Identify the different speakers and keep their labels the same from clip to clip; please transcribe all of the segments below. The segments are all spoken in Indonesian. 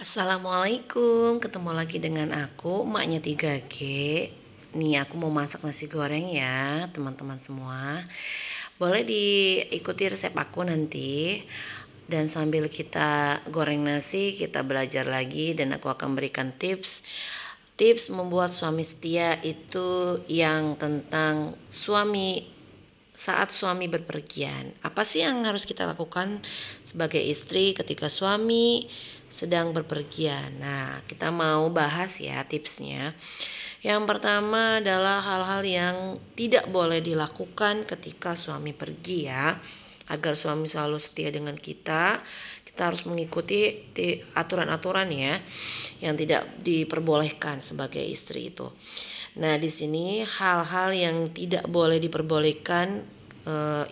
Speaker 1: Assalamualaikum, ketemu lagi dengan aku, emaknya 3G. Nih aku mau masak nasi goreng ya teman-teman semua. Boleh diikuti resep aku nanti. Dan sambil kita goreng nasi, kita belajar lagi dan aku akan berikan tips membuat suami setia itu yang tentang saat suami berpergian. Apa sih yang harus kita lakukan sebagai istri ketika suami sedang berpergian? Nah, kita mau bahas ya tipsnya. Yang pertama adalah hal-hal yang tidak boleh dilakukan ketika suami pergi ya. Agar suami selalu setia dengan kita harus mengikuti aturan-aturan ya yang tidak diperbolehkan sebagai istri itu. Nah, di sini hal-hal yang tidak boleh diperbolehkan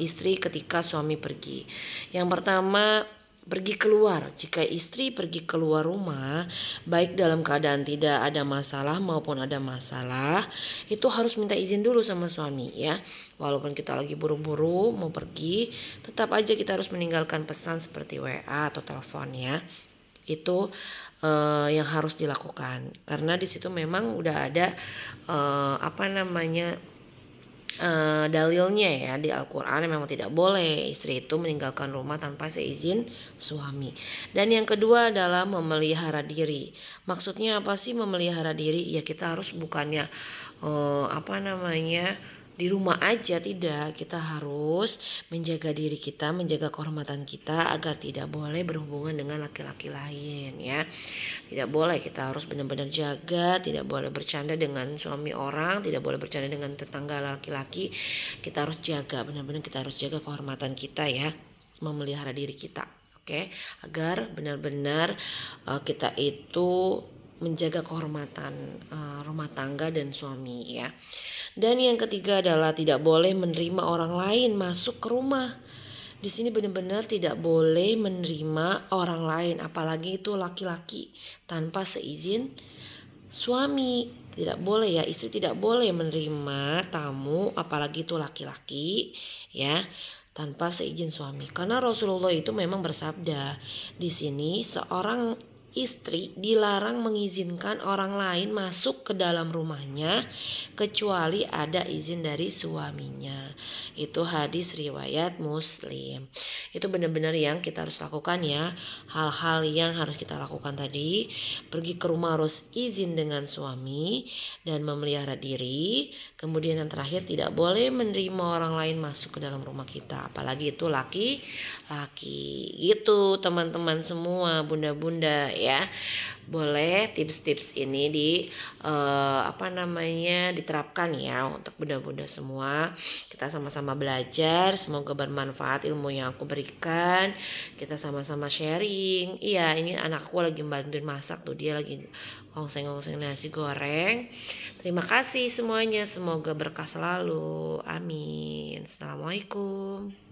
Speaker 1: istri ketika suami pergi. Yang pertama, pergi keluar. Jika istri pergi keluar rumah, baik dalam keadaan tidak ada masalah maupun ada masalah, itu harus minta izin dulu sama suami ya. Walaupun kita lagi buru-buru mau pergi, tetap aja kita harus meninggalkan pesan seperti WA atau telepon ya. Itu yang harus dilakukan karena di situ memang udah ada dalilnya ya di Al-Quran memang tidak boleh istri itu meninggalkan rumah tanpa seizin suami. Dan yang kedua adalah memelihara diri. Maksudnya apa sih memelihara diri? Ya kita harus bukannya di rumah aja, tidak. Kita harus menjaga diri kita, menjaga kehormatan kita agar tidak boleh berhubungan dengan laki-laki lain ya. Tidak boleh, kita harus benar-benar jaga, tidak boleh bercanda dengan suami orang, tidak boleh bercanda dengan tetangga laki-laki. Kita harus jaga, benar-benar kita harus jaga kehormatan kita ya, memelihara diri kita. Oke, agar benar-benar kita itu menjaga kehormatan rumah tangga dan suami ya. Dan yang ketiga adalah tidak boleh menerima orang lain masuk ke rumah. Di sini benar-benar tidak boleh menerima orang lain, apalagi itu laki-laki tanpa seizin suami. Tidak boleh ya, istri tidak boleh menerima tamu apalagi itu laki-laki ya tanpa seizin suami. Karena Rasulullah itu memang bersabda, di sini seorang istri dilarang mengizinkan orang lain masuk ke dalam rumahnya kecuali ada izin dari suaminya. Itu hadis riwayat Muslim. Itu benar-benar yang kita harus lakukan ya. Hal-hal yang harus kita lakukan tadi, pergi ke rumah harus izin dengan suami dan memelihara diri. Kemudian yang terakhir, tidak boleh menerima orang lain masuk ke dalam rumah kita, apalagi itu laki-laki. Gitu teman-teman semua, bunda-bunda ya. Boleh tips-tips ini diterapkan ya untuk bunda-bunda semua. Kita sama-sama belajar, semoga bermanfaat ilmu yang aku berikan. Kita sama-sama sharing. Iya, ini anakku lagi bantuin masak tuh, dia lagi ngongseng-ngongseng nasi goreng. Terima kasih semuanya, semoga berkah selalu. Amin. Assalamualaikum.